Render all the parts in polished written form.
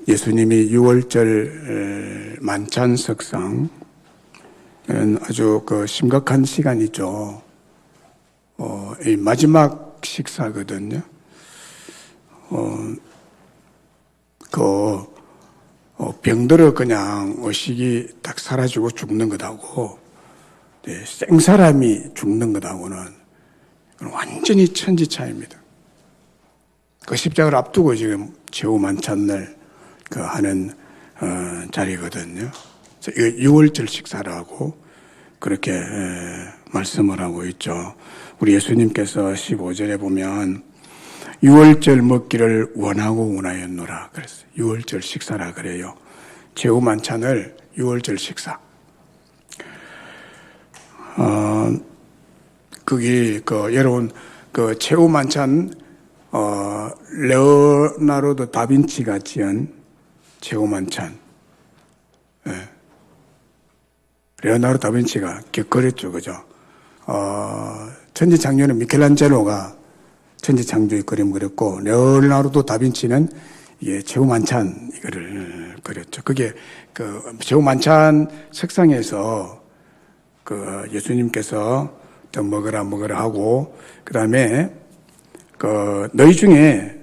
예수님이 6월절 만찬 석상은 아주 심각한 시간이죠. 이 마지막 식사거든요. 병들어 그냥 의식이 딱 사라지고 죽는 것하고, 생사람이 죽는 것하고는 완전히 천지차이입니다. 그 십자가를 앞두고 지금 최후 만찬을 하는 자리거든요. 6월절 식사라고 그렇게 말씀을 하고 있죠. 우리 예수님께서 15절에 보면 6월절 먹기를 원하였노라 그랬어요. 6월절 식사라 그래요. 최후 만찬을 6월절 식사. 거기 여러분 최후 만찬 레오나르도 다빈치가 지은 최후 만찬. 레오나르도 다빈치가 그렸죠, 그죠? 천지창조는 미켈란젤로가 천지창조의 그림 그렸고, 레오나르도 다빈치는 최후 만찬 이거를 그렸죠. 그게 최후 만찬 석상에서 예수님께서 더 먹으라 하고, 그 다음에 너희 중에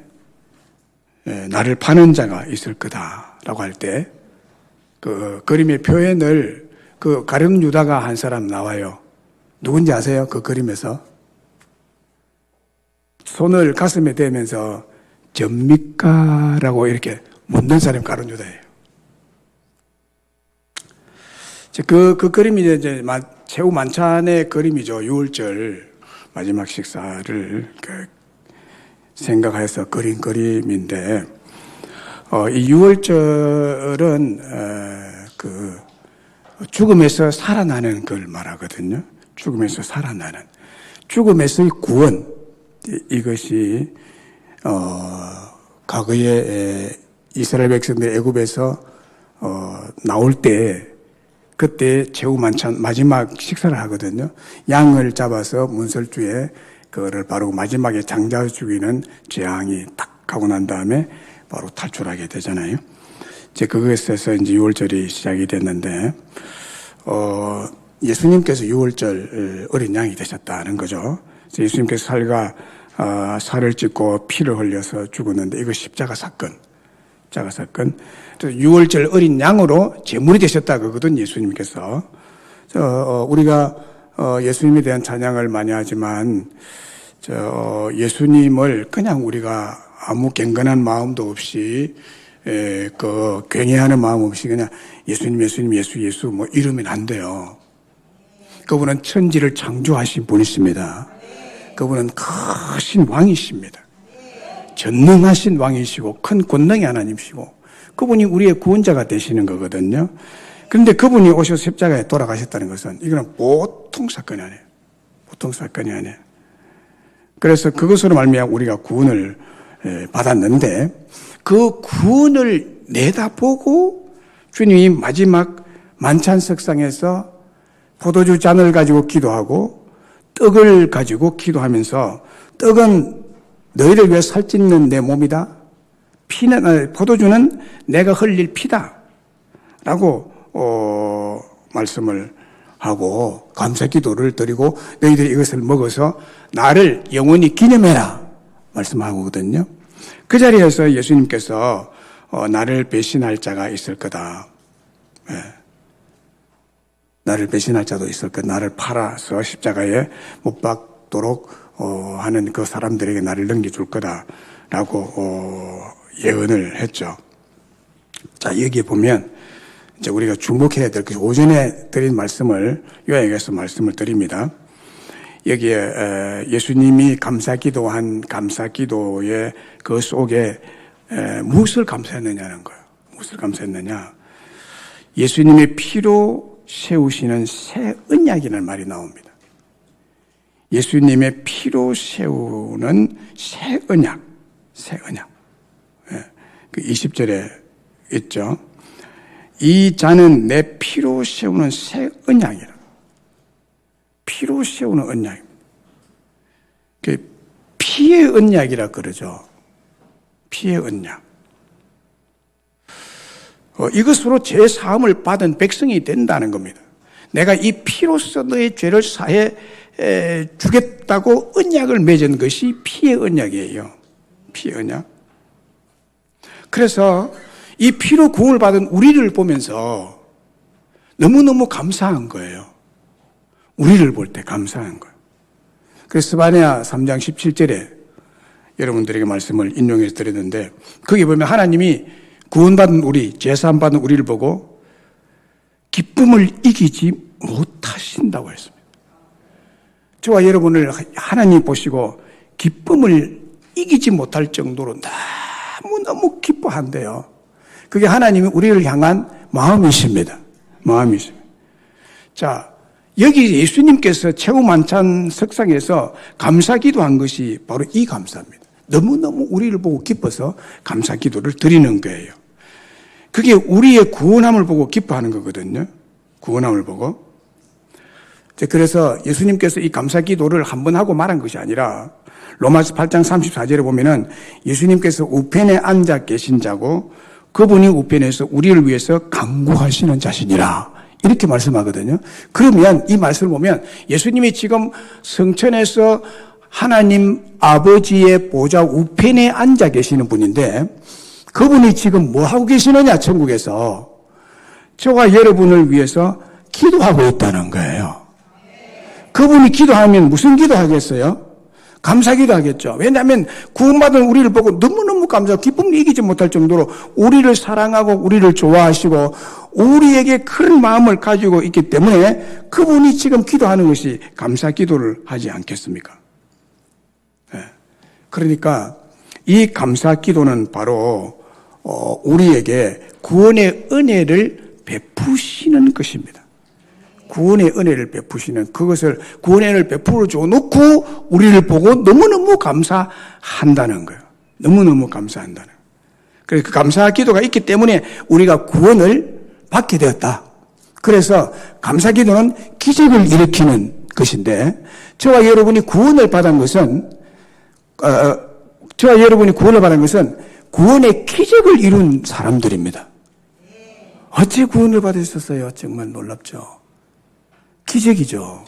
나를 파는 자가 있을 거다라고 할 때 그림의 표현을 가룟 유다가 한 사람 나와요. 누군지 아세요? 그 그림에서 손을 가슴에 대면서 접니까? 라고 이렇게 묻는 사람이 가룟 유다예요. 그 그림이 이제 최후 만찬의 그림이죠. 6월절 마지막 식사를 생각해서 그린 그림인데, 이 6월절은 죽음에서 살아나는 걸 말하거든요. 죽음에서 살아나는, 죽음에서의 구원, 이것이 과거에 이스라엘 백성들 애굽에서 나올 때, 그때 최후 만찬 마지막 식사를 하거든요. 양을 잡아서 문설주에 그거를 바르고 마지막에 장자 죽이는 재앙이 딱 하고 난 다음에 바로 탈출하게 되잖아요. 이제 그것에서 이제 6월절이 시작이 됐는데, 예수님께서 6월절 어린 양이 되셨다는 거죠. 예수님께서 살을 찢고 피를 흘려서 죽었는데, 이거 십자가 사건. 6월절 어린 양으로 제물이 되셨다 그거거든, 예수님께서. 우리가 예수님에 대한 찬양을 많이 하지만, 예수님을 그냥 우리가 아무 경건한 마음도 없이, 굉해하는 마음 없이 그냥 예수님, 예수 뭐 이러면 안 돼요. 그분은 천지를 창조하신 분이십니다. 그분은 크신 왕이십니다. 전능하신 왕이시고 큰 권능의 하나님이시고, 그분이 우리의 구원자가 되시는 거거든요. 그런데 그분이 오셔서 십자가에 돌아가셨다는 것은 이거는 보통 사건이 아니에요. 보통 사건이 아니에요. 그래서 그것으로 말미암아 우리가 구원을 받았는데, 그 구원을 내다보고 주님이 마지막 만찬 석상에서 포도주 잔을 가지고 기도하고 떡을 가지고 기도하면서, 떡은 너희를 위해 살찌는 내 몸이다. 포도주는 내가 흘릴 피다. 라고 말씀을 하고 감사 기도를 드리고, 너희들이 이것을 먹어서 나를 영원히 기념해라 말씀하거든요. 그 자리에서 예수님께서 나를 배신할 자가 있을 거다. 나를 배신할 자도 있을 거다. 나를 팔아서 십자가에 못 박도록 하는 그 사람들에게 나를 넘겨줄 거다라고 예언을 했죠. 자, 여기에 보면 이제 우리가 주목해야 될 것이, 오전에 드린 말씀을 요약해서 말씀을 드립니다. 여기에 예수님이 감사기도한 감사기도의 그 속에 무엇을 감사했느냐는 거예요. 무엇을 감사했느냐? 예수님의 피로 세우시는 새 언약이라는 말이 나옵니다. 예수님의 피로 세우는 새 언약. 그 20절에 있죠. 이 잔은 내 피로 세우는 새 언약이라. 피로 세우는 언약입니다. 피의 언약이라 그러죠. 피의 언약. 이것으로 죄 사함을 받은 백성이 된다는 겁니다. 내가 이 피로써 너의 죄를 사해 주겠다고 언약을 맺은 것이 피의 언약이에요. 피의 언약. 그래서 이 피로 구원을 받은 우리를 보면서 너무너무 감사한 거예요. 우리를 볼 때 감사한 거예요. 그래서 스바냐 3장 17절에 여러분들에게 말씀을 인용해서 드렸는데 거기 보면 하나님이 구원받은 우리, 제사함 받은 우리를 보고 기쁨을 이기지 못하신다고 했습니다. 저와 여러분을 하나님 보시고 기쁨을 이기지 못할 정도로 너무너무 기뻐한대요. 그게 하나님이 우리를 향한 마음이십니다. 마음이십니다. 자, 여기 예수님께서 최후 만찬 석상에서 감사 기도한 것이 바로 이 감사입니다. 너무너무 우리를 보고 기뻐서 감사 기도를 드리는 거예요. 그게 우리의 구원함을 보고 기뻐하는 거거든요. 구원함을 보고. 그래서 예수님께서 이 감사 기도를 한 번 하고 말한 것이 아니라 로마서 8장 34절에 보면은 예수님께서 우편에 앉아 계신 자고 그분이 우편에서 우리를 위해서 간구하시는 자신이라 이렇게 말씀하거든요. 그러면 이 말씀을 보면 예수님이 지금 성천에서 하나님 아버지의 보좌 우편에 앉아 계시는 분인데 그분이 지금 뭐 하고 계시느냐 천국에서 저와 여러분을 위해서 기도하고 있다는 거예요. 그분이 기도하면 무슨 기도하겠어요? 감사기도 하겠죠. 왜냐하면 구원받은 우리를 보고 너무너무 감사하고 기쁨을 이기지 못할 정도로 우리를 사랑하고 우리를 좋아하시고 우리에게 큰 마음을 가지고 있기 때문에 그분이 지금 기도하는 것이 감사기도를 하지 않겠습니까? 그러니까 이 감사기도는 바로 우리에게 구원의 은혜를 베푸시는 것입니다. 구원의 은혜를 베푸시는 그것을 구원의 은혜를 베풀어 줘 놓고 우리를 보고 너무너무 감사한다는 거예요. 너무너무 감사한다는 거예요. 그래서 그 감사 기도가 있기 때문에 우리가 구원을 받게 되었다. 그래서 감사 기도는 기적을 일으키는 것인데 저와 여러분이 구원을 받은 것은 구원의 기적을 이룬 사람들입니다. 어찌 구원을 받으셨어요? 정말 놀랍죠. 기적이죠.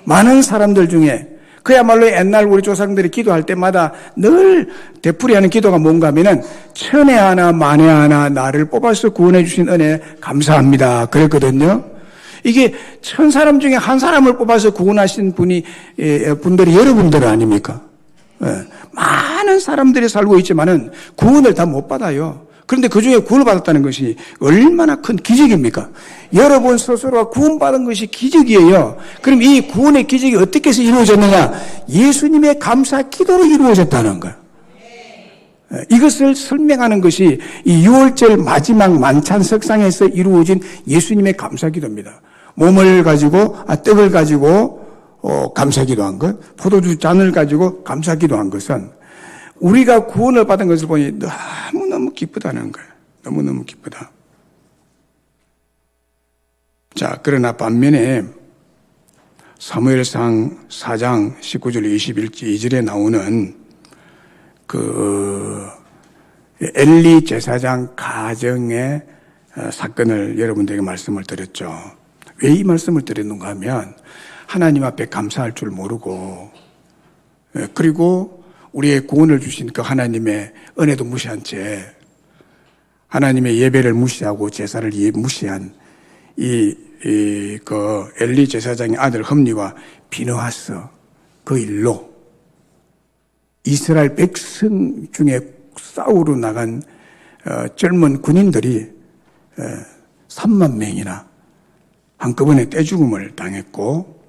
많은 사람들 중에 그야말로 옛날 우리 조상들이 기도할 때마다 늘 되풀이하는 기도가 뭔가 하면은 천에 하나 만에 하나 나를 뽑아서 구원해 주신 은혜 감사합니다. 그랬거든요. 이게 천 사람 중에 한 사람을 뽑아서 구원하신 분들이 여러분들 아닙니까? 많은 사람들이 살고 있지만은 구원을 다 못 받아요. 그런데 그 중에 구원을 받았다는 것이 얼마나 큰 기적입니까? 여러분 스스로가 구원받은 것이 기적이에요. 그럼 이 구원의 기적이 어떻게 해서 이루어졌느냐? 예수님의 감사 기도로 이루어졌다는 거예요. 이것을 설명하는 것이 이 6월절 마지막 만찬 석상에서 이루어진 예수님의 감사 기도입니다. 몸을 가지고, 떡을 가지고 감사 기도한 것, 포도주 잔을 가지고 감사 기도한 것은 우리가 구원을 받은 것을 보니 너무너무 기쁘다는 거예요. 너무너무 기쁘다. 자, 그러나 반면에 사무엘상 4장 19절 21절에 나오는 그 엘리 제사장 가정의 사건을 여러분들에게 말씀을 드렸죠. 왜 이 말씀을 드렸는가 하면 하나님 앞에 감사할 줄 모르고 그리고 우리의 구원을 주신 그 하나님의 은혜도 무시한 채 하나님의 예배를 무시하고 제사를 무시한 그 엘리 제사장의 아들 흠니와 비느하스 그 일로 이스라엘 백성 중에 싸우러 나간 젊은 군인들이 3만 명이나 한꺼번에 떼죽음을 당했고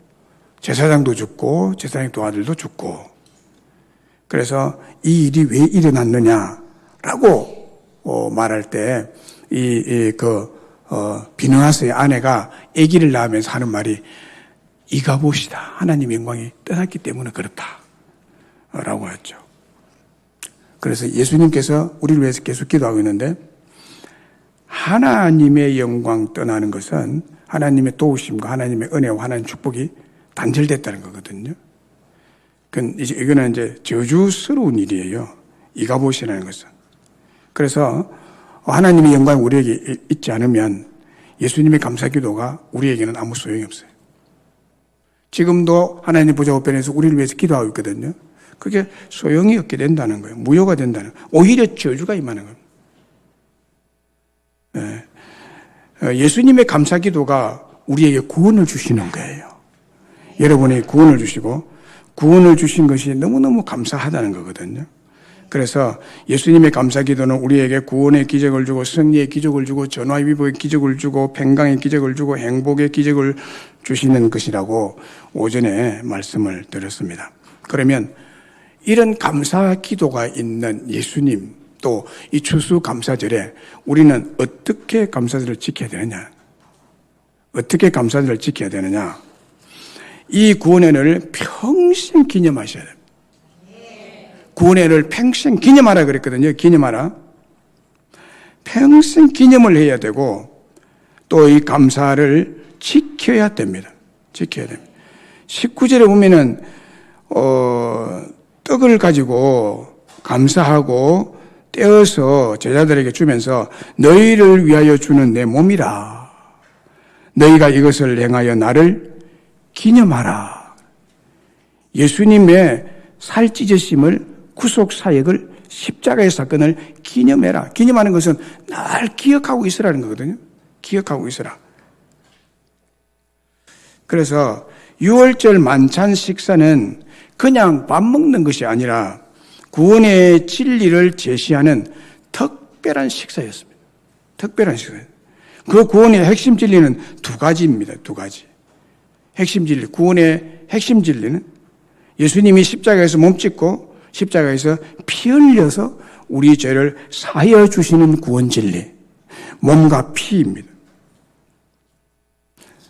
제사장도 죽고 제사장의 두 아들도 죽고 그래서 이 일이 왜 일어났느냐라고 말할 때 비느하스의 아내가 아기를 낳으면서 하는 말이 이가봇이다. 하나님의 영광이 떠났기 때문에 그렇다라고 했죠. 그래서 예수님께서 우리를 위해서 계속 기도하고 있는데 하나님의 영광 떠나는 것은 하나님의 도우심과 하나님의 은혜와 하나님의 축복이 단절됐다는 거거든요. 이거는 이제 저주스러운 일이에요. 이가봇이라는 것은. 그래서 하나님의 영광이 우리에게 있지 않으면 예수님의 감사기도가 우리에게는 아무 소용이 없어요. 지금도 하나님 보좌우편에서 우리를 위해서 기도하고 있거든요. 그게 소용이 없게 된다는 거예요. 무효가 된다는 거예요. 오히려 저주가 임하는 거예요. 예수님의 감사기도가 우리에게 구원을 주시는 거예요. 여러분이 구원을 주시고 구원을 주신 것이 너무너무 감사하다는 거거든요. 그래서 예수님의 감사기도는 우리에게 구원의 기적을 주고 승리의 기적을 주고 전화위복의 기적을 주고 평강의 기적을 주고 행복의 기적을 주시는 것이라고 오전에 말씀을 드렸습니다. 그러면 이런 감사기도가 있는 예수님 또 이 추수감사절에 우리는 어떻게 감사절을 지켜야 되느냐? 어떻게 감사절을 지켜야 되느냐? 이 구원회를 평생 기념하셔야 됩니다. 구원회를 평생 기념하라 그랬거든요. 기념하라. 평생 기념을 해야 되고 또 이 감사를 지켜야 됩니다. 지켜야 됩니다. 19절에 보면은 떡을 가지고 감사하고 떼어서 제자들에게 주면서 너희를 위하여 주는 내 몸이라. 너희가 이것을 행하여 나를 기념하라. 예수님의 살 찢으심을 구속 사역을 십자가의 사건을 기념해라. 기념하는 것은 날 기억하고 있으라는 거거든요. 기억하고 있으라. 그래서 6월절 만찬 식사는 그냥 밥 먹는 것이 아니라 구원의 진리를 제시하는 특별한 식사였습니다. 특별한 식사예요. 그 구원의 핵심 진리는 두 가지입니다. 두 가지. 핵심 진리, 구원의 핵심 진리는 예수님이 십자가에서 몸짓고 십자가에서 피 흘려서 우리 죄를 사하여 주시는 구원 진리, 몸과 피입니다.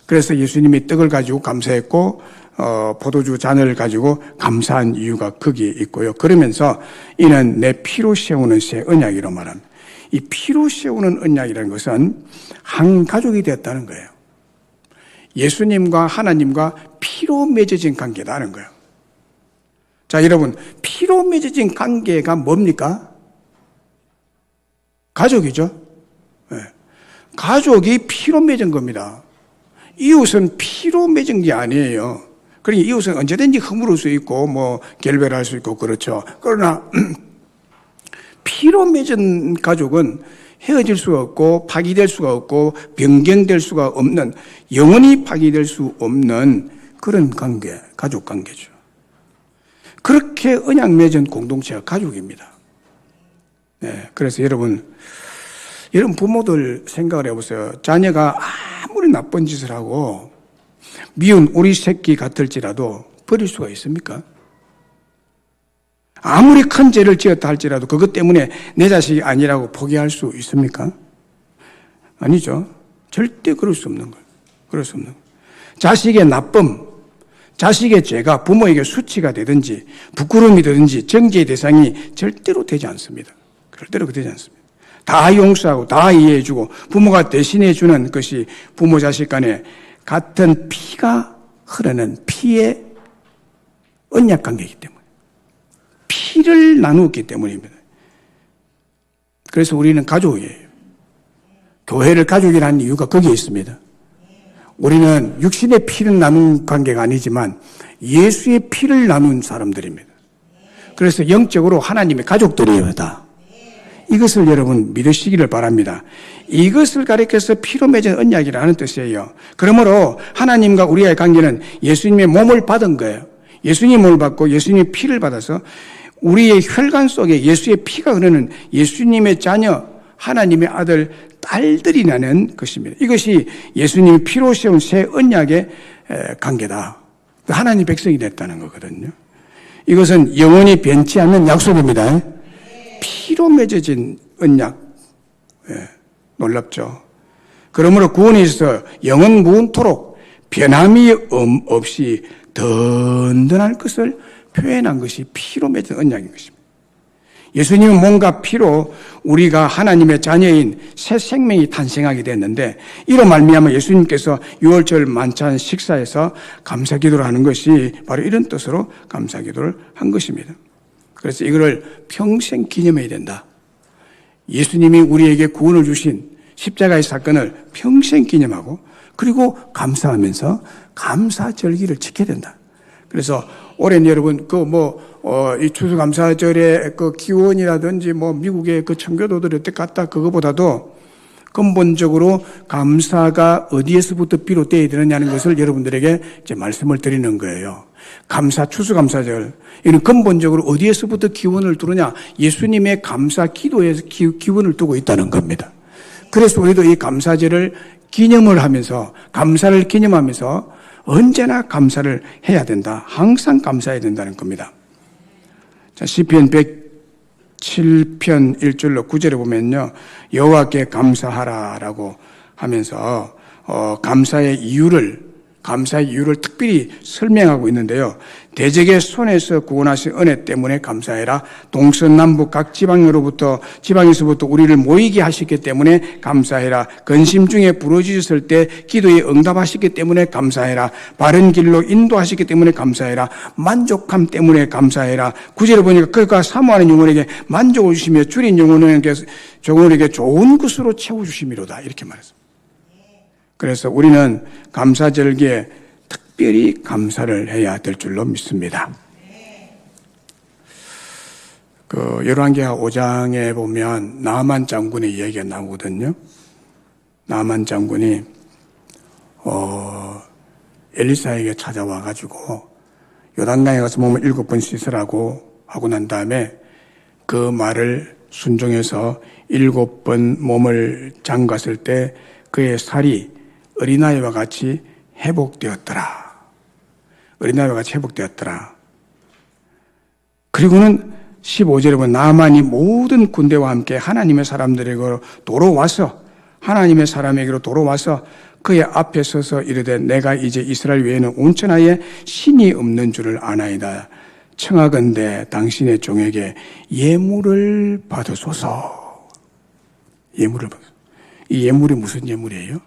그래서 예수님이 떡을 가지고 감사했고 포도주 잔을 가지고 감사한 이유가 거기에 있고요. 그러면서 이는 내 피로 세우는 새 언약이라고 말합니다. 이 피로 세우는 언약이라는 것은 한 가족이 되었다는 거예요. 예수님과 하나님과 피로 맺어진 관계다는 거예요. 자, 여러분, 피로 맺어진 관계가 뭡니까? 가족이죠. 네. 가족이 피로 맺은 겁니다. 이웃은 피로 맺은 게 아니에요. 그러니까 이웃은 언제든지 허물을 수 있고 결별할 수 있고 그렇죠. 그러나 피로 맺은 가족은 헤어질 수가 없고 파기될 수가 없고 변경될 수가 없는, 영원히 파기될 수 없는 그런 관계, 가족 관계죠. 그렇게 언약 맺은 공동체가 가족입니다. 네, 그래서 여러분 부모들 생각을 해보세요. 자녀가 아무리 나쁜 짓을 하고 미운 우리 새끼 같을지라도 버릴 수가 있습니까? 아무리 큰 죄를 지었다 할지라도 그것 때문에 내 자식이 아니라고 포기할 수 있습니까? 아니죠. 절대 그럴 수 없는 거예요. 그럴 수 없는 거예요. 자식의 나쁨, 자식의 죄가 부모에게 수치가 되든지 부끄러움이 되든지 정죄의 대상이 절대로 되지 않습니다. 절대로 되지 않습니다. 다 용서하고 다 이해해주고 부모가 대신해주는 것이 부모 자식 간에 같은 피가 흐르는 피의 언약관계이기 때문에 피를 나누었기 때문입니다. 그래서 우리는 가족이에요. 교회를 가족이라는 이유가 거기에 있습니다. 우리는 육신의 피를 나눈 관계가 아니지만 예수의 피를 나눈 사람들입니다. 그래서 영적으로 하나님의 가족들이에요. 다. 이것을 여러분 믿으시기를 바랍니다. 이것을 가리켜서 피로 맺은 언약이라는 뜻이에요. 그러므로 하나님과 우리의 관계는 예수님의 몸을 받은 거예요. 예수님의 몸을 받고 예수님의 피를 받아서 우리의 혈관 속에 예수의 피가 흐르는 예수님의 자녀, 하나님의 아들, 딸들이라는 것입니다. 이것이 예수님이 피로 세운 새 언약의 관계다. 하나님 백성이 됐다는 거거든요. 이것은 영원히 변치 않는 약속입니다. 피로 맺어진 언약. 놀랍죠. 그러므로 구원에 있어서 영원 무은토록 변함이 없이 든든할 것을 표현한 것이 피로 맺은 언약인 것입니다. 예수님은 몸과 피로 우리가 하나님의 자녀인 새 생명이 탄생하게 됐는데 이로 말미암아 예수님께서 6월절 만찬 식사에서 감사기도를 하는 것이 바로 이런 뜻으로 감사기도를 한 것입니다. 그래서 이거를 평생 기념해야 된다. 예수님이 우리에게 구원을 주신 십자가의 사건을 평생 기념하고 그리고 감사하면서 감사절기를 지켜야 된다. 그래서 올해는 여러분 이 추수감사절의 그 기원이라든지 미국의 그 청교도들이 어떻게 갔다 그거보다도 근본적으로 감사가 어디에서부터 비롯되어야 되느냐는 것을 여러분들에게 이제 말씀을 드리는 거예요. 추수감사절. 이는 근본적으로 어디에서부터 기원을 두느냐? 예수님의 감사 기도에서 기원을 두고 있다는 겁니다. 그래서 우리도 이 감사절을 기념을 하면서, 감사를 기념하면서 언제나 감사를 해야 된다. 항상 감사해야 된다는 겁니다. 자, 시편 107편 1절로 9절에 보면요. 여호와께 감사하라라고 하면서 감사의 이유를 특별히 설명하고 있는데요. 대적의 손에서 구원하신 은혜 때문에 감사해라. 동서남북 각 지방에서부터 우리를 모이게 하셨기 때문에 감사해라. 근심 중에 부르짖었을 때 기도에 응답하셨기 때문에 감사해라. 바른 길로 인도하셨기 때문에 감사해라. 만족함 때문에 감사해라. 9절에 보니까 그가 사모하는 영혼에게 만족을 주시며 줄인 영혼에게 좋은 것으로 채워주심이로다. 이렇게 말했습니다. 그래서 우리는 감사절기에 특별히 감사를 해야 될 줄로 믿습니다. 열왕기하 5장에 보면 나만 장군의 이야기가 나오거든요. 나만 장군이 엘리사에게 찾아와가지고 요단강에 가서 몸을 7번 씻으라고 하고 난 다음에 그 말을 순종해서 7번 몸을 잠갔을 때 그의 살이 어린아이와 같이 회복되었더라. 어린아이와 같이 회복되었더라. 그리고는 15절에 보면 나만이 모든 군대와 함께 하나님의 사람들에게로 돌아와서 그의 앞에 서서 이르되 내가 이제 이스라엘 외에는 온천하에 신이 없는 줄을 아나이다. 청하건대 당신의 종에게 예물을 받으소서. 예물을 받으소서. 이 예물이 무슨 예물이에요?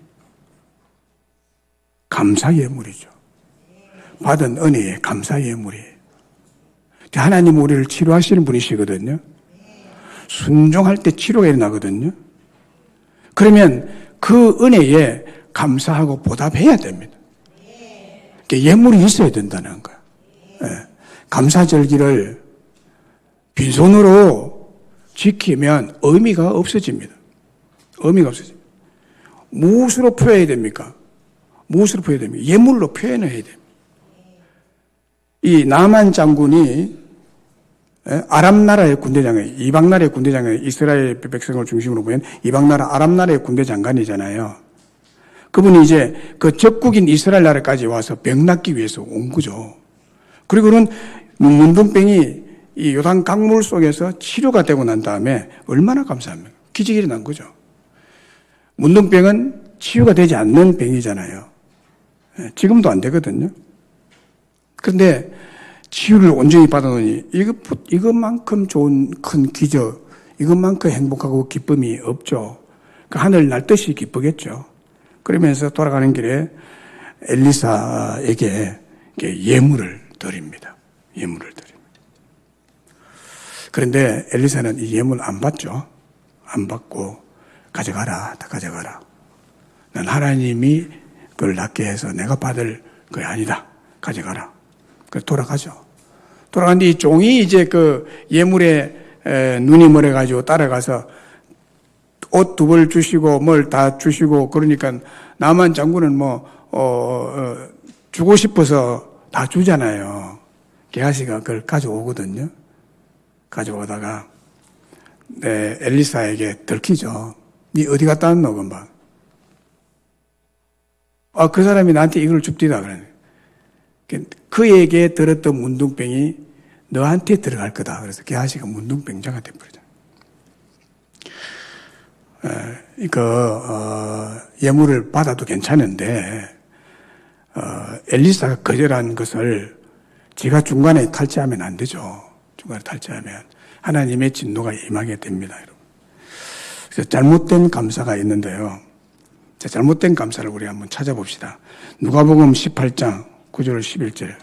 감사 예물이죠. 받은 은혜의 감사 예물이에요. 하나님은 우리를 치료하시는 분이시거든요. 순종할 때 치료가 일어나거든요. 그러면 그 은혜에 감사하고 보답해야 됩니다. 예물이 있어야 된다는 거예요. 감사절기를 빈손으로 지키면 의미가 없어집니다. 무엇으로 표해야 됩니까? 예물로 표현을 해야 됩니다. 이 나만 장군이 아람 나라의 군대장관, 이방 나라의 군대장관, 이스라엘 백성을 중심으로 보면 이방 나라, 아람 나라의 군대 장관이잖아요. 그분이 이제 그 적국인 이스라엘 나라까지 와서 병 낫기 위해서 온 거죠. 그리고는 문둥병이 이 요단 강물 속에서 치료가 되고 난 다음에 얼마나 감사합니까? 기적이 일어난 거죠. 문둥병은 치유가 되지 않는 병이잖아요. 지금도 안 되거든요. 그런데 치유를 온전히 받아놓으니 이것만큼 좋은 큰 기적, 이것만큼 행복하고 기쁨이 없죠. 그 하늘 날 듯이 기쁘겠죠. 그러면서 돌아가는 길에 엘리사에게 예물을 드립니다. 그런데 엘리사는 이 예물 안 받죠. 안 받고 가져가라, 다 가져가라. 난 하나님이 그걸 낫게 해서 내가 받을 거 아니다. 가져가라. 그래서 돌아가죠. 돌아갔는데 이 종이 이제 그 예물에 눈이 멀어가지고 따라가서 옷 2벌 주시고 뭘 다 주시고 그러니까 나만 장군은 주고 싶어서 다 주잖아요. 게하시가 그걸 가져오거든요. 가져오다가 엘리사에게 들키죠. 니 어디 갔다 왔노? 금방. 그 사람이 나한테 이걸 줍디다. 그러네. 그에게 들었던 문둥병이 너한테 들어갈 거다. 그래서 게하시가 문둥병자가 돼버리죠. 예물을 받아도 괜찮은데, 엘리사가 거절한 것을 제가 중간에 탈취하면 안 되죠. 중간에 탈취하면 하나님의 진노가 임하게 됩니다. 여러분. 그래서 잘못된 감사가 있는데요. 잘못된 감사를 우리 한번 찾아봅시다. 누가복음 18장 9절 11절.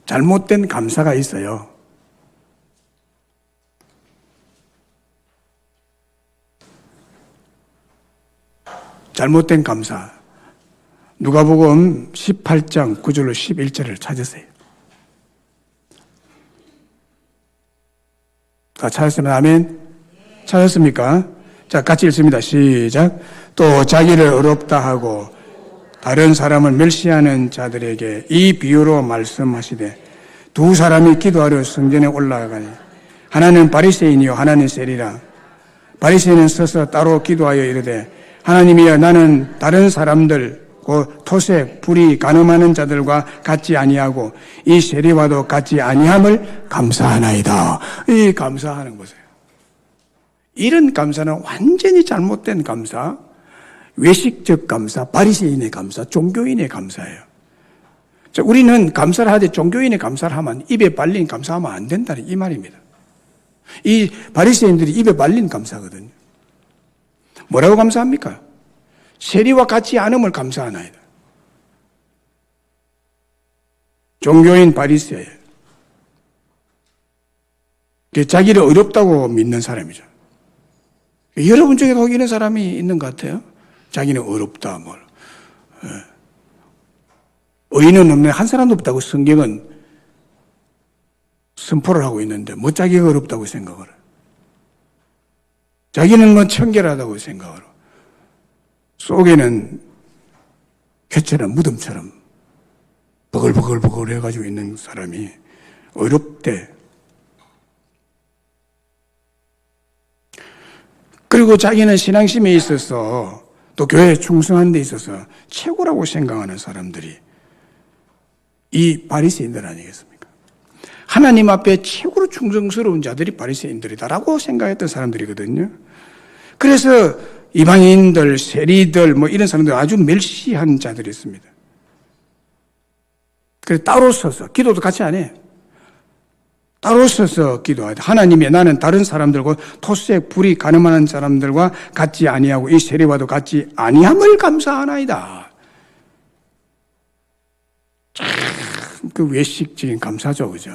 잘못된 감사가 있어요. 잘못된 감사. 누가복음 18장 9절로 11절을 찾으세요. 다 찾았으면 아멘? 찾았습니까? 자, 같이 읽습니다. 시작. 또 자기를 어렵다 하고 다른 사람을 멸시하는 자들에게 이 비유로 말씀하시되 두 사람이 기도하러 성전에 올라가니 하나는 바리새인이요 하나는 세리라. 바리새인은 서서 따로 기도하여 이르되 하나님이여 나는 다른 사람들 곧 토색, 불의, 간음하는 자들과 같지 아니하고 이 세리와도 같지 아니함을 감사하나이다. 이 감사하는 거세요. 이런 감사는 완전히 잘못된 감사, 외식적 감사, 바리새인의 감사, 종교인의 감사예요. 자, 우리는 감사를 하되 종교인의 감사를 하면 입에 발린 감사하면 안 된다는 이 말입니다. 이 바리새인들이 입에 발린 감사거든요. 뭐라고 감사합니까? 세리와 같지 않음을 감사하나이다. 종교인 바리새인. 자기를 어렵다고 믿는 사람이죠. 여러분 중에도 이런 사람이 있는 것 같아요. 자기는 어렵다, 뭘. 의인은 없네. 한 사람도 없다고 성경은 선포를 하고 있는데, 뭐 자기가 어렵다고 생각을 해요. 자기는 뭐 청결하다고 생각을 해요. 속에는 회처럼 무덤처럼 버글버글버글 해가지고 있는 사람이 어렵대. 그리고 자기는 신앙심에 있어서 또 교회에 충성한 데 있어서 최고라고 생각하는 사람들이 이 바리새인들 아니겠습니까? 하나님 앞에 최고로 충성스러운 자들이 바리새인들이다라고 생각했던 사람들이거든요. 그래서 이방인들, 세리들, 뭐 이런 사람들 아주 멸시한 자들이 있습니다. 그래서 따로 서서, 기도도 같이 안 해. 따로 서서 기도하되 하나님이 나는 다른 사람들과 토색, 불의, 간음하는 사람들과 같지 아니하고 이 세리와도 같지 아니함을 감사하나이다. 참 그 외식적인 감사죠, 그죠?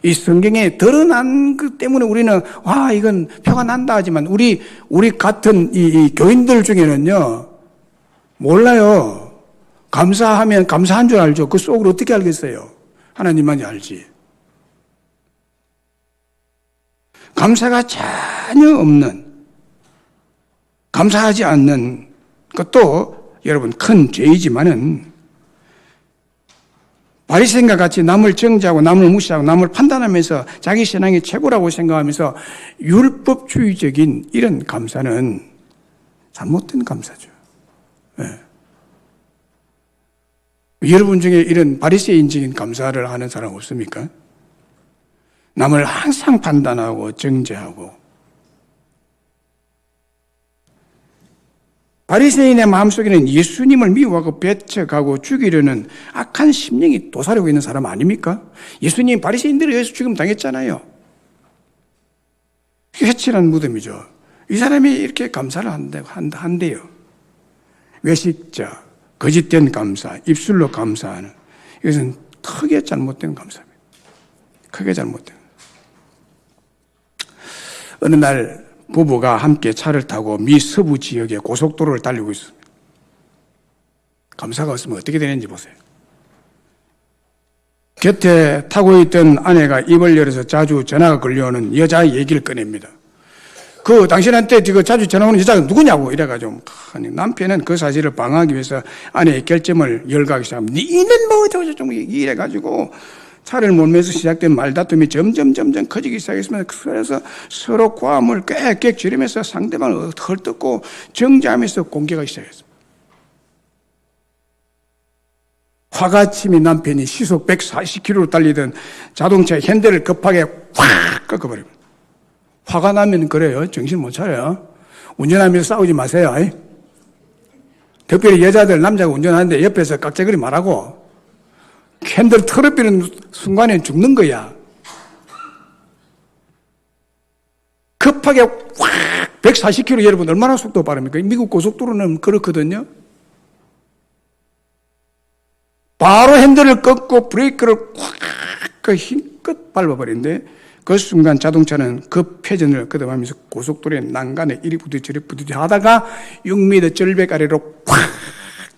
이 성경에 드러난 것 때문에 우리는 와 이건 표가 난다 하지만 우리 같은 이 교인들 중에는요 몰라요. 감사하면 감사한 줄 알죠. 그 속을 어떻게 알겠어요? 하나님만이 알지. 감사가 전혀 없는, 감사하지 않는 것도 여러분 큰 죄이지만은 바리새인과 같이 남을 정죄하고 남을 무시하고 남을 판단하면서 자기 신앙이 최고라고 생각하면서 율법주의적인 이런 감사는 잘못된 감사죠. 네. 여러분 중에 이런 바리새인적인 감사를 하는 사람 없습니까? 남을 항상 판단하고 정죄하고. 바리새인의 마음속에는 예수님을 미워하고 배척하고 죽이려는 악한 심령이 도사리고 있는 사람 아닙니까? 예수님 바리새인들에 의해서 죽임 당했잖아요. 회칠한 무덤이죠. 이 사람이 이렇게 감사를 한대요. 외식자, 거짓된 감사, 입술로 감사하는 이것은 크게 잘못된 감사입니다. 크게 잘못된. 어느 날 부부가 함께 차를 타고 미 서부 지역의 고속도로를 달리고 있습니다. 감사가 없으면 어떻게 되는지 보세요. 곁에 타고 있던 아내가 입을 열어서 자주 전화가 걸려오는 여자의 얘기를 꺼냅니다. 그 당신한테 자주 전화 오는 여자가 누구냐고 이래가지고 남편은 그 사실을 방어하기 위해서 아내의 결점을 열거하기 시작합니다. 니는 뭐 어쩌고 저쩌고 이래가지고 차를 몰면서 시작된 말다툼이 점점 커지기 시작했습니다. 그래서 서로 고함을 꽥꽥 지르면서 상대방을 헐뜯고 정죄하면서 공격하기 시작했습니다. 화가 치민 남편이 시속 140km로 달리던 자동차 핸들을 급하게 확 꺾어버립니다. 화가 나면 그래요. 정신 못 차려요. 운전하면서 싸우지 마세요. 특별히 여자들, 남자가 운전하는데 옆에서 깍재거리 말하고 핸들 털어비는 순간에 죽는 거야. 급하게 확 140km 여러분 얼마나 속도 빠릅니까? 미국 고속도로는 그렇거든요. 바로 핸들을 꺾고 브레이크를 확 힘껏 밟아버리는데 그 순간 자동차는 그 회전을 거듭하면서 고속도로의 난간에 이리 부딪히 저리 부딪히 하다가 6m 절벽 아래로 콱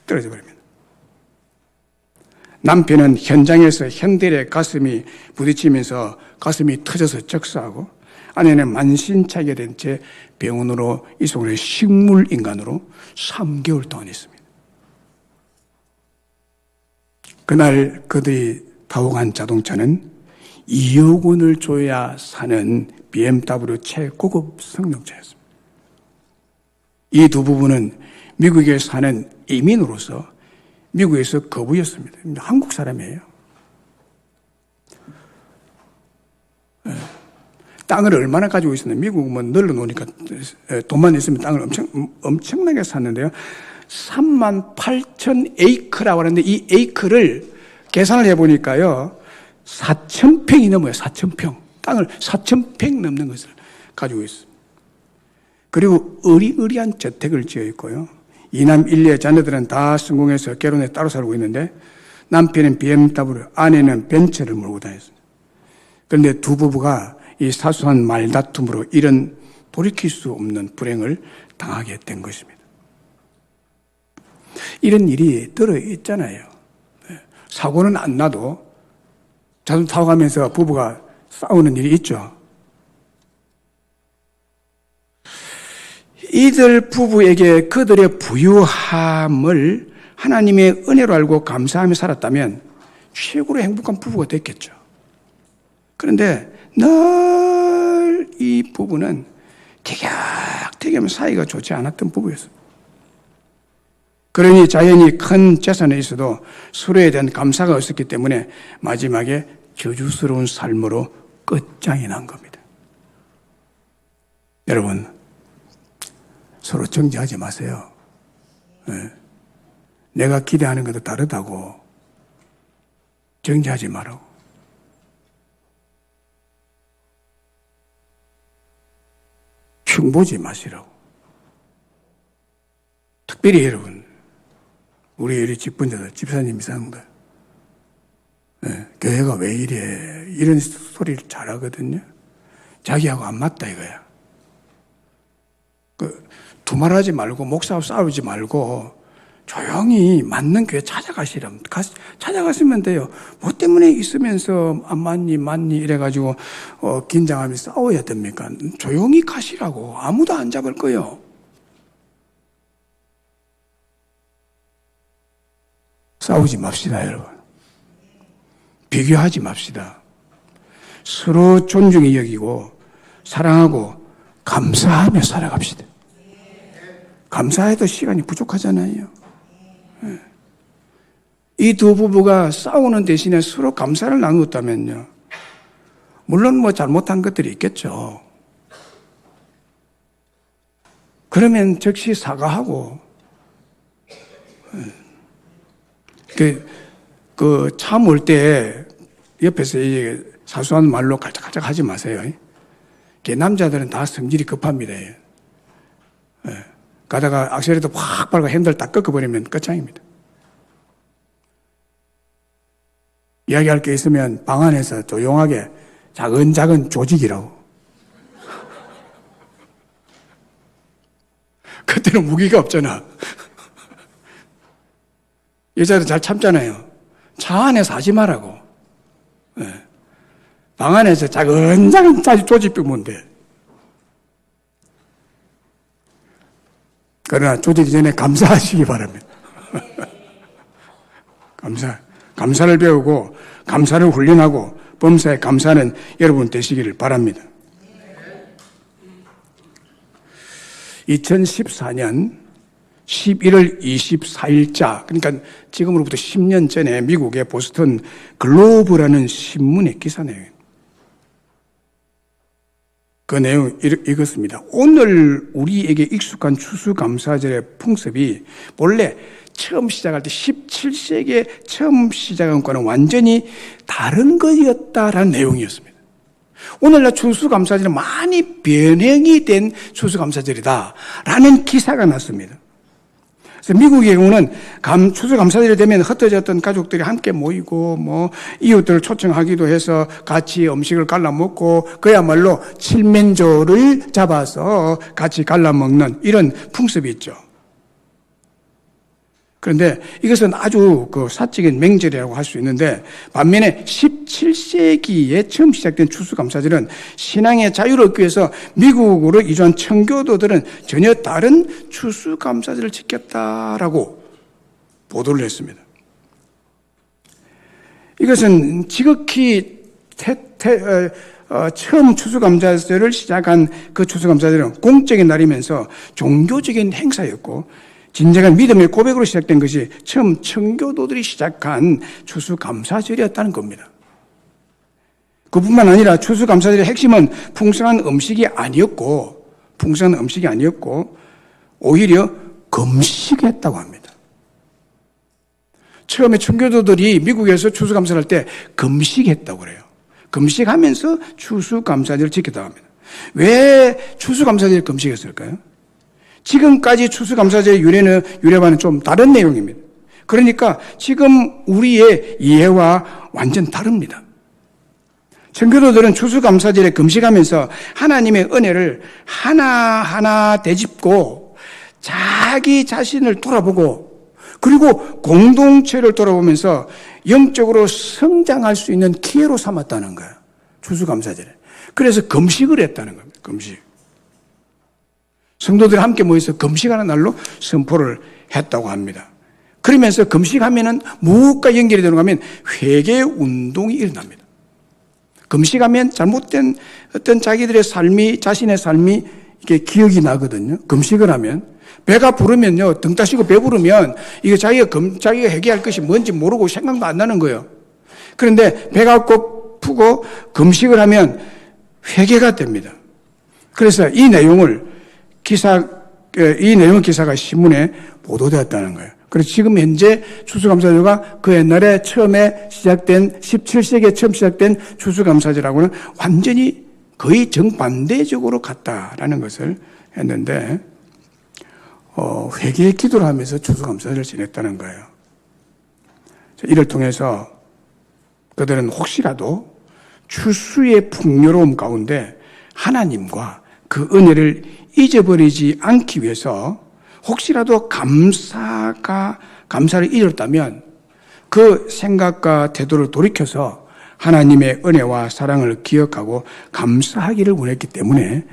떨어져 버립니다. 남편은 현장에서 핸들에 가슴이 부딪히면서 가슴이 터져서 적사하고, 아내는 만신창이가 된 채 병원으로 이송을 식물인간으로 3개월 동안 있습니다. 그날 그들이 타고 간 자동차는 2억 원을 줘야 사는 BMW 최고급 승용차였습니다. 이 두 부부는 미국에 사는 이민으로서 미국에서 거부였습니다. 한국 사람이에요. 땅을 얼마나 가지고 있었는데, 미국은 뭐 널어놓으니까 돈만 있으면 땅을 엄청나게 샀는데요. 38,000에이크라고 하는데, 이 에이크를 계산을 해보니까요, 4,000평이 넘어요. 4,000평. 땅을 4,000평 넘는 것을 가지고 있습니다. 그리고 의리의리한 저택을 지어 있고요. 이남 일녀 자녀들은 다 성공해서 결혼해 따로 살고 있는데, 남편은 BMW, 아내는 벤츠를 몰고 다녔습니다. 그런데 두 부부가 이 사소한 말다툼으로 이런 돌이킬 수 없는 불행을 당하게 된 것입니다. 이런 일이 들어있잖아요. 사고는 안 나도 자동차 타고 가면서 부부가 싸우는 일이 있죠. 이들 부부에게 그들의 부유함을 하나님의 은혜로 알고 감사하며 살았다면 최고로 행복한 부부가 됐겠죠. 그런데 늘 이 부부는 티격태격 사이가 좋지 않았던 부부였습니다. 그러니 자연히 큰 재산에 있어도 서로에 대한 감사가 없었기 때문에 마지막에 저주스러운 삶으로 끝장이 난 겁니다. 여러분, 서로 정죄하지 마세요. 네. 내가 기대하는 것도 다르다고 정죄하지 말라고. 흉보지 마시라고. 특별히 여러분, 우리 직분자들, 집사님 이상들, 네, 교회가 왜 이래? 이런 소리를 잘하거든요. 자기하고 안 맞다 이거야. 두말하지 말고 목사하고 싸우지 말고 조용히 맞는 교회 찾아가시면 돼요. 뭐 때문에 있으면서 안 맞니 이래가지고 긴장하며 싸워야 됩니까? 조용히 가시라고. 아무도 안 잡을 거예요. 싸우지 맙시다, 여러분. 비교하지 맙시다. 서로 존중히 여기고 사랑하고 감사하며 살아갑시다. 감사해도 시간이 부족하잖아요. 이 두 부부가 싸우는 대신에 서로 감사를 나누었다면요. 물론 뭐 잘못한 것들이 있겠죠. 그러면 즉시 사과하고, 차 몰 때 옆에서 사소한 말로 갈짝갈짝 하지 마세요. 남자들은 다 성질이 급합니다. 가다가 악셀레이터 확 밟고 핸들 딱 꺾어버리면 끝장입니다. 이야기할 게 있으면 방 안에서 조용하게 작은 조직이라고. 그때는 무기가 없잖아. 여자들은 잘 참잖아요. 차 안에서 하지 말라고. 방 안에서 작은 조직 삐면 돼. 그러나 조직이 전에 감사하시기 바랍니다. 감사를 배우고 감사를 훈련하고 범사에 감사하는 여러분 되시기를 바랍니다. 2014년 11월 24일자, 그러니까 지금으로부터 10년 전에 미국의 보스턴 글로브라는 신문의 기사 내용. 그 내용 이렇습니다. 오늘 우리에게 익숙한 추수감사절의 풍습이 본래 처음 시작할 때 17세기에 처음 시작한 것과는 완전히 다른 것이었다라는 내용이었습니다. 오늘날 추수감사절은 많이 변형이 된 추수감사절이다라는 기사가 났습니다. 그래서 미국의 경우는 추수감사절이 되면 흩어졌던 가족들이 함께 모이고 뭐 이웃들을 초청하기도 해서 같이 음식을 갈라 먹고 그야말로 칠면조를 잡아서 같이 갈라 먹는 이런 풍습이 있죠. 그런데 이것은 아주 그 사적인 명절이라고 할 수 있는데 반면에 17세기에 처음 시작된 추수감사절은 신앙의 자유를 얻기 위해서 미국으로 이주한 청교도들은 전혀 다른 추수감사절을 지켰다라고 보도를 했습니다. 이것은 지극히 처음 추수감사절을 시작한 그 추수감사절은 공적인 날이면서 종교적인 행사였고 진정한 믿음의 고백으로 시작된 것이 처음 청교도들이 시작한 추수감사절이었다는 겁니다. 그뿐만 아니라 추수감사절의 핵심은 풍성한 음식이 아니었고 오히려 금식했다고 합니다. 처음에 청교도들이 미국에서 추수감사를 할 때 금식했다고 그래요. 금식하면서 추수감사절을 지켰다고 합니다. 왜 추수감사절에 금식했을까요? 지금까지 추수감사절의 유래와는 좀 다른 내용입니다. 그러니까 지금 우리의 이해와 완전 다릅니다. 청교도들은 추수감사절에 금식하면서 하나님의 은혜를 하나하나 되짚고 자기 자신을 돌아보고 그리고 공동체를 돌아보면서 영적으로 성장할 수 있는 기회로 삼았다는 거예요. 추수감사절에. 그래서 금식을 했다는 겁니다. 금식. 성도들이 함께 모여서 금식하는 날로 선포를 했다고 합니다. 그러면서 금식하면은 무엇과 연결이 되는가 하면 회개 운동이 일어납니다. 금식하면 잘못된 어떤 자기들의 삶이, 자신의 삶이 이게 기억이 나거든요. 금식을 하면. 배가 부르면요, 등 따시고 배부르면 이거 자기가 회개할 것이 뭔지 모르고 생각도 안 나는 거예요. 그런데 배가 고프고 금식을 하면 회개가 됩니다. 그래서 이 내용 기사가 신문에 보도되었다는 거예요. 그래서 지금 현재 추수감사절과 그 옛날에 처음에 시작된 17세기에 처음 시작된 추수감사절하고는 완전히 거의 정반대적으로 같다라는 것을 했는데 회개의 기도를 하면서 추수감사절을 지냈다는 거예요. 이를 통해서 그들은 혹시라도 추수의 풍요로움 가운데 하나님과 그 은혜를 잊어버리지 않기 위해서 혹시라도 감사를 잊었다면 그 생각과 태도를 돌이켜서 하나님의 은혜와 사랑을 기억하고 감사하기를 원했기 때문에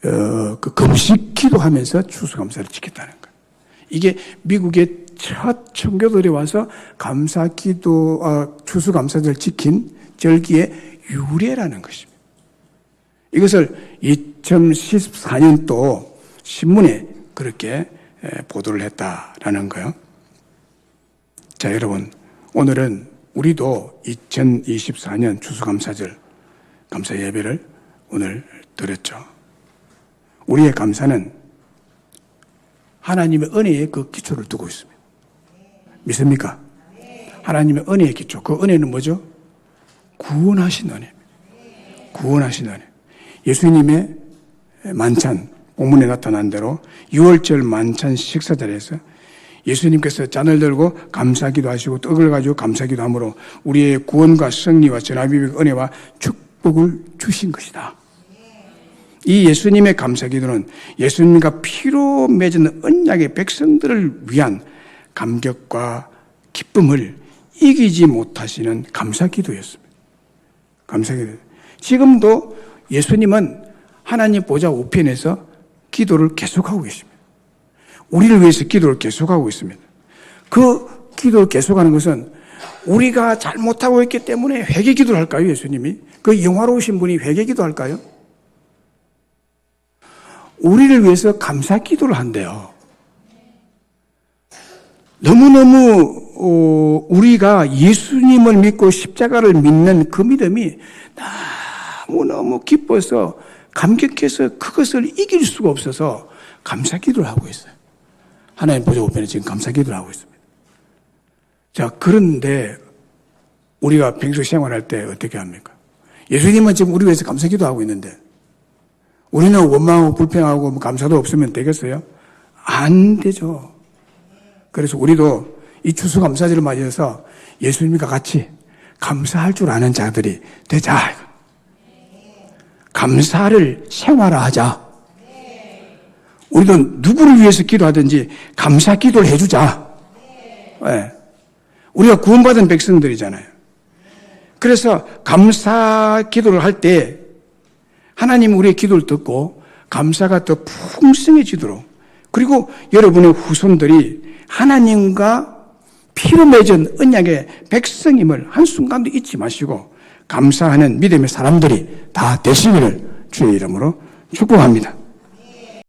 그 금식 기도하면서 추수감사를 지켰다는 거예요. 이게 미국의 첫 청교도들이 와서 추수감사절을 지킨 절기의 유래라는 것입니다. 이것을 2014년도 신문에 그렇게 보도를 했다라는 거예요. 자, 여러분, 오늘은 우리도 2024년 추수감사절 감사 예배를 오늘 드렸죠. 우리의 감사는 하나님의 은혜의 그 기초를 두고 있습니다. 믿습니까? 하나님의 은혜의 기초. 그 은혜는 뭐죠? 구원하신 은혜. 구원하신 은혜. 예수님의 만찬, 본문에 나타난 대로 6월절 만찬 식사 자리에서 예수님께서 잔을 들고 감사기도 하시고 떡을 가지고 감사기도 함으로 우리의 구원과 승리와 전화비의 은혜와 축복을 주신 것이다. 이 예수님의 감사기도는 예수님과 피로 맺은 언약의 백성들을 위한 감격과 기쁨을 이기지 못하시는 감사기도였습니다. 감사기도. 지금도 예수님은 하나님 보좌 우편에서 기도를 계속하고 계십니다. 우리를 위해서 기도를 계속하고 있습니다. 그 기도를 계속하는 것은 우리가 잘못하고 있기 때문에 회개 기도를 할까요? 예수님이? 그 영화로우신 분이 회개 기도할까요? 우리를 위해서 감사 기도를 한대요. 너무너무 우리가 예수님을 믿고 십자가를 믿는 그 믿음이 너무너무 기뻐서 감격해서 그것을 이길 수가 없어서 감사 기도를 하고 있어요. 하나님 보좌 우편에 지금 감사 기도를 하고 있습니다. 자, 그런데 우리가 평소 생활할 때 어떻게 합니까? 예수님은 지금 우리 위해서 감사 기도하고 있는데 우리는 원망하고 불평하고 감사도 없으면 되겠어요? 안 되죠. 그래서 우리도 이 추수감사절을 맞이해서 예수님과 같이 감사할 줄 아는 자들이 되자. 감사를 생활화하자. 우리도 누구를 위해서 기도하든지 감사 기도를 해주자. 네. 우리가 구원받은 백성들이잖아요. 그래서 감사 기도를 할 때 하나님은 우리의 기도를 듣고 감사가 더 풍성해지도록, 그리고 여러분의 후손들이 하나님과 피로 맺은 언약의 백성임을 한순간도 잊지 마시고 감사하는 믿음의 사람들이 다 되시기를 주의 이름으로 축복합니다.